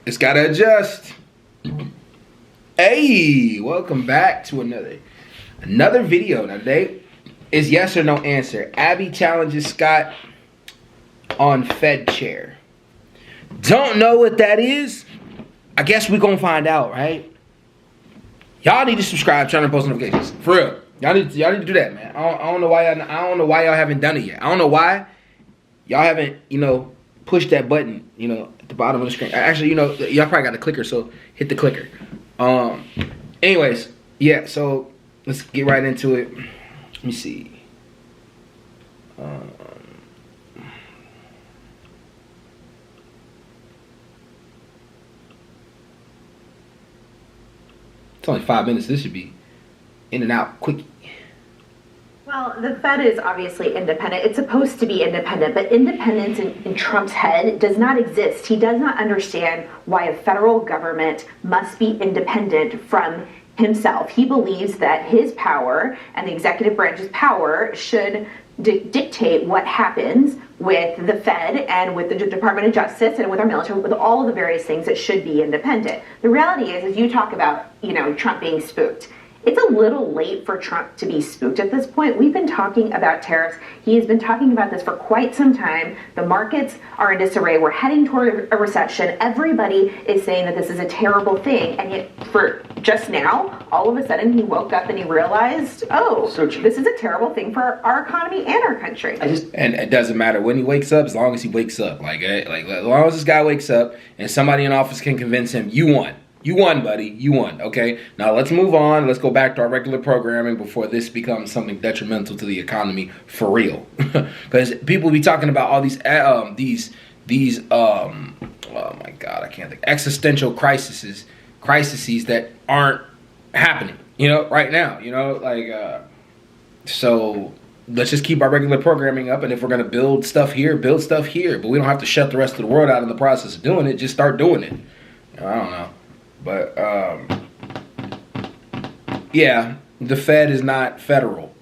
It's gotta adjust. Hey, welcome back to another video. Now today is yes or no answer. Abby challenges Scott on Fed chair. Don't know what that is? I guess we're gonna find out, right? Y'all need to subscribe, turn on post notifications. For real. Y'all need to do that, man. I don't know why y'all haven't done it yet. I don't know why y'all haven't, pushed that button, at the bottom of the screen. Actually, y'all probably got the clicker, so hit the clicker. Anyways, yeah, so let's get right into it. Let me see. It's only 5 minutes. This should be in and out quick. Well, the Fed is obviously independent. It's supposed to be independent, but independence in Trump's head does not exist. He does not understand why a federal government must be independent from himself. He believes that his power and the executive branch's power should dictate what happens with the Fed and with the Department of Justice and with our military, with all of the various things that should be independent. The reality is, as you talk about, Trump being spooked, it's a little late for Trump to be spooked at this point. We've been talking about tariffs. He has been talking about this for quite some time. The markets are in disarray. We're heading toward a recession. Everybody is saying that this is a terrible thing. And yet, for just now, all of a sudden, he woke up and he realized, this is a terrible thing for our economy and our country. And it doesn't matter when he wakes up, as long as he wakes up. Like as long as this guy wakes up and somebody in office can convince him, you won. You won, buddy. You won, okay? Now let's move on. Let's go back to our regular programming before this becomes something detrimental to the economy for real. Because people be talking about all these oh my God, I can't think. Existential crises that aren't happening, right now, so let's just keep our regular programming up, and if we're going to build stuff here, but we don't have to shut the rest of the world out in the process of doing it. Just start doing it. I don't know. But, yeah, the Fed is not federal.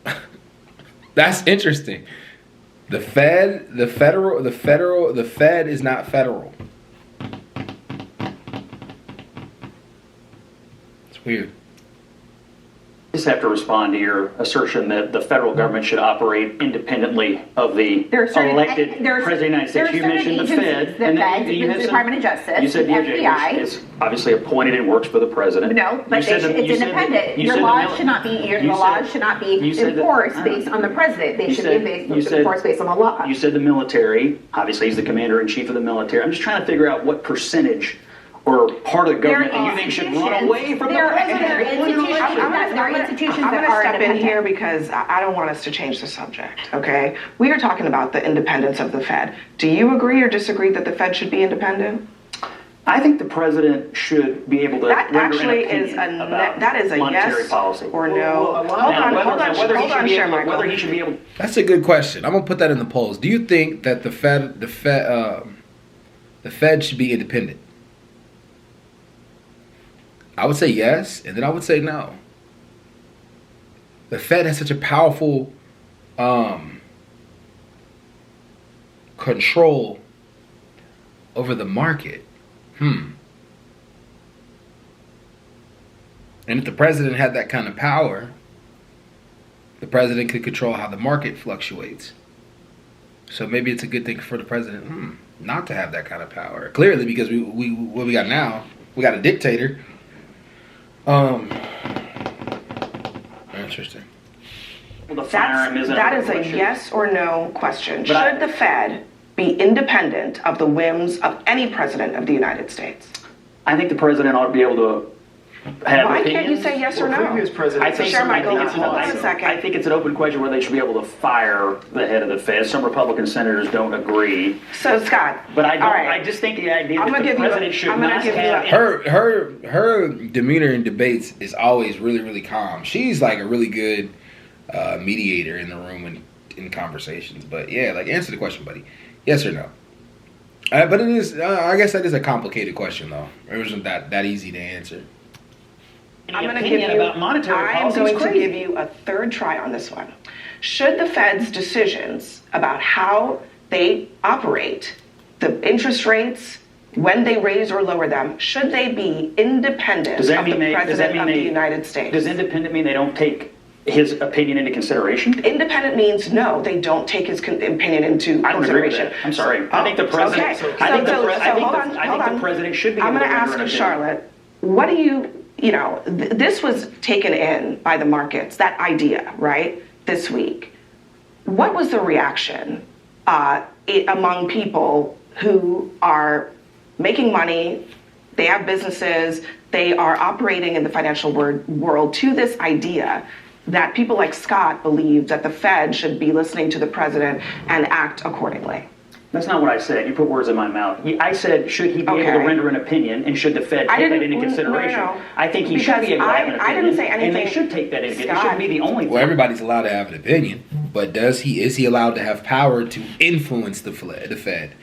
That's interesting. The Fed is not federal. It's weird. I just have to respond to your assertion that the federal government should operate independently of the elected President of the United States. You mentioned the Fed. The Department of Justice, you said the FBI. Is obviously appointed and works for the president. No, but it's independent. Your laws should not be enforced based on the president. They should be enforced based on the law. You said the military. Obviously, he's the commander-in-chief of the military. I'm just trying to figure out what percentage or part of the government you think should run away from the president. There are institutions that are step in here because I don't want us to change the subject, okay? We are talking about the independence of the Fed. Do you agree or disagree that the Fed should be independent? I think the president should be able to render an opinion about monetary yes policy. Or no. Whether he should be able. That's a good question. I'm gonna put that in the polls. Do you think that the Fed should be independent? I would say yes, and then I would say no. The Fed has such a powerful control over the market. And if the president had that kind of power, the president could control how the market fluctuates. So maybe it's a good thing for the president not to have that kind of power. Clearly, because what we got now, we got a dictator. Interesting. Well, that is a yes or no question. Should the Fed be independent of the whims of any president of the United States? I think the president ought to be able to have Why opinions. can't you say yes or no? I think it's an open question whether they should be able to fire the head of the Fed. Some Republican senators don't agree. So, Scott. But I just think the idea that the president should not have... Her demeanor in debates is always really, really calm. She's like a really good mediator in the room and in conversations. But yeah, answer the question, buddy. Yes or no? But it is, I guess that is a complicated question, though. It wasn't that easy to answer. I'm going to give you a third try on this one. Should the Fed's decisions about how they operate, the interest rates, when they raise or lower them, should they be independent of the President of the United States? Does independent mean they don't take his opinion into consideration? Independent means no, they don't take his opinion into I don't consideration. agree with that. I'm sorry. I think the president. Okay. I think the president should be. I'm going to ask you, Charlotte. What do you know? This was taken in by the markets. That idea, right? This week. What was the reaction among people who are making money? They have businesses. They are operating in the financial world to this idea that people like Scott believe that the Fed should be listening to the president and act accordingly. That's not what I said. You put words in my mouth. I said, should he be able to render an opinion, and should the Fed take that into consideration? No. I think he should be able to have an opinion. I didn't say anything. And they should take that into consideration. It shouldn't be the only thing. Well, everybody's allowed to have an opinion, but is he allowed to have power to influence the Fed?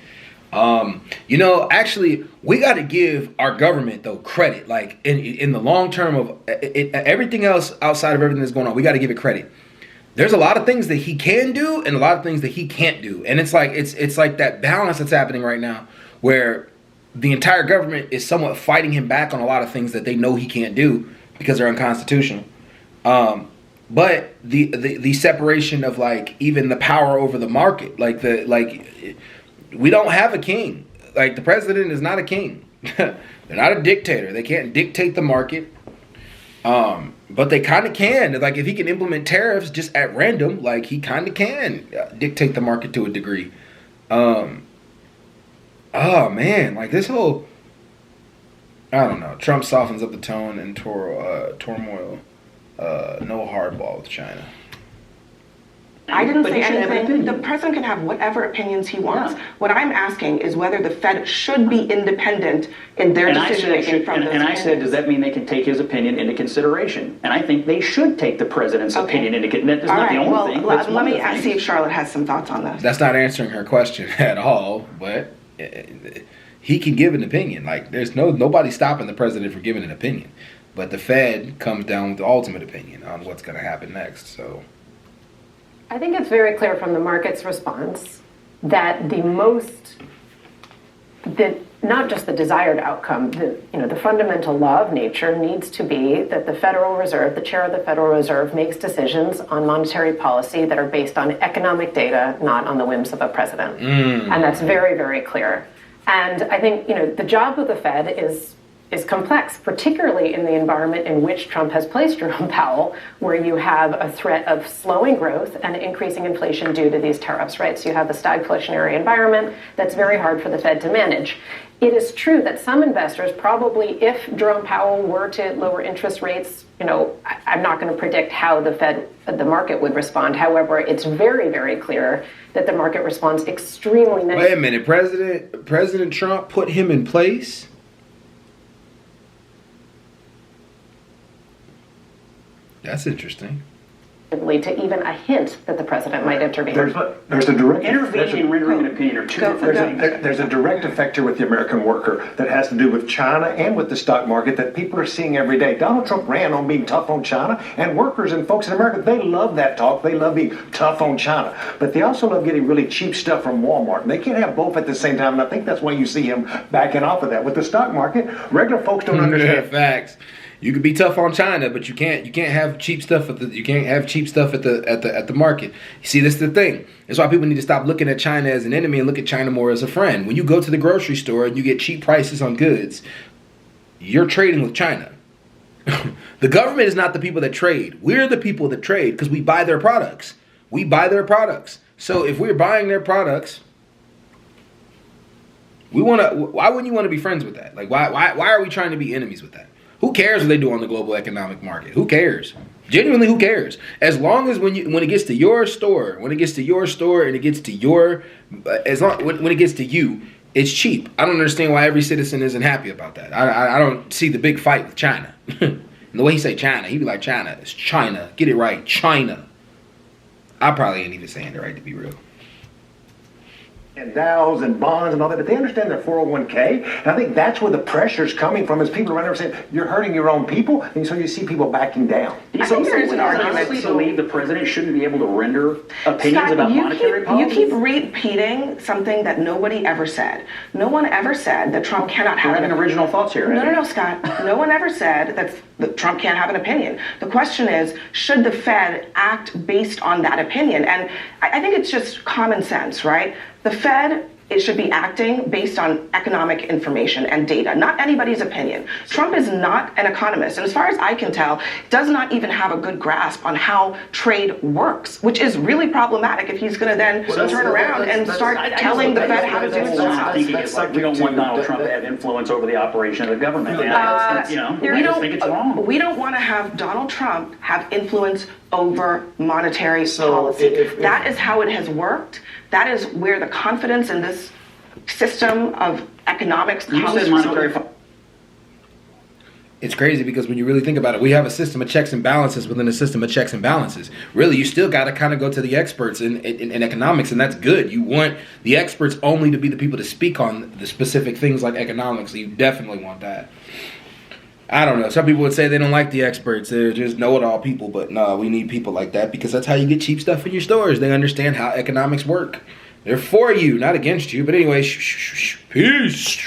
Actually, we got to give our government, though, credit. Like, in the long term of everything else outside of everything that's going on, we got to give it credit. There's a lot of things that he can do and a lot of things that he can't do. And it's like that balance that's happening right now where the entire government is somewhat fighting him back on a lot of things that they know he can't do because they're unconstitutional. But the separation of, like, even the power over the market, we don't have a king. Like, the president is not a king. They're not a dictator. They can't dictate the market. But they kind of can. Like, if he can implement tariffs just at random, like, he kind of can dictate the market to a degree. Oh, man. Like, this whole... I don't know. Trump softens up the tone and turmoil. No hardball with China. I didn't say anything. The president can have whatever opinions he wants. Yeah. What I'm asking is whether the Fed should be independent in their decision-making from those opinions. I said, does that mean they can take his opinion into consideration? And I think they should take the president's opinion into consideration. That's not the only thing. Let me see if Charlotte has some thoughts on this. That's not answering her question at all, but he can give an opinion. Like, there's nobody stopping the president from giving an opinion. But the Fed comes down with the ultimate opinion on what's going to happen next, so... I think it's very clear from the market's response that not just the desired outcome, the fundamental law of nature needs to be that the Federal Reserve, the chair of the Federal Reserve, makes decisions on monetary policy that are based on economic data, not on the whims of a president. And that's very, very clear. And I think, the job of the Fed is complex, particularly in the environment in which Trump has placed Jerome Powell, where you have a threat of slowing growth and increasing inflation due to these tariffs, right? So you have a stagflationary environment that's very hard for the Fed to manage. It is true that some investors probably, if Jerome Powell were to lower interest rates, I'm not going to predict how the market would respond. However, it's very, very clear that the market responds extremely negatively. Wait a minute, President Trump put him in place? That's interesting. To even a hint that the president might intervene. There's a direct intervening and rendering an opinion are two different things. There's a direct effect here with the American worker that has to do with China and with the stock market that people are seeing every day. Donald Trump ran on being tough on China, and workers and folks in America, they love that talk. They love being tough on China, but they also love getting really cheap stuff from Walmart. They can't have both at the same time, and I think that's why you see him backing off of that. With the stock market, regular folks don't understand. Facts. You can be tough on China, but you can't have cheap stuff at the market. You see, this is the thing. That's why people need to stop looking at China as an enemy and look at China more as a friend. When you go to the grocery store and you get cheap prices on goods, you're trading with China. The government is not the people that trade. We're the people that trade because we buy their products. So if we're buying their products, why wouldn't you want to be friends with that? Like, why are we trying to be enemies with that? Who cares what they do on the global economic market? Who cares? Genuinely, who cares? As long as when it gets to your store, when it gets to you, it's cheap. I don't understand why every citizen isn't happy about that. I don't see the big fight with China. And the way he say China, he'd be like China. It's China. Get it right, China. I probably ain't even saying it right, to be real. and Dows and bonds and all that, but they understand their 401k. And I think that's where the pressure's coming from, is people around there saying, you're hurting your own people, and so you see people backing down. I think there is an argument. Honestly, believe the president shouldn't be able to render opinions about monetary policy? You keep repeating something that nobody ever said. No one ever said that Trump cannot have an original thoughts here. No, Scott. No one ever said that Trump can't have an opinion. The question is, should the Fed act based on that opinion? And I think it's just common sense, right? The Fed, it should be acting based on economic information and data, not anybody's opinion. Trump is not an economist, and as far as I can tell, does not even have a good grasp on how trade works, which is really problematic if he's going to then turn around and start telling the Fed how to do its job. We don't want Donald Trump to have influence over the operation of the government. I just think it's wrong. We don't want to have Donald Trump have influence over monetary policy. That is how it has worked. That is where the confidence in this system of economics comes from. It's crazy because when you really think about it, we have a system of checks and balances within a system of checks and balances. Really, you still got to kind of go to the experts in economics, and that's good. You want the experts only to be the people to speak on the specific things like economics. You definitely want that. I don't know. Some people would say they don't like the experts. They're just know-it-all people. But no, we need people like that because that's how you get cheap stuff in your stores. They understand how economics work. They're for you, not against you. But anyway, peace.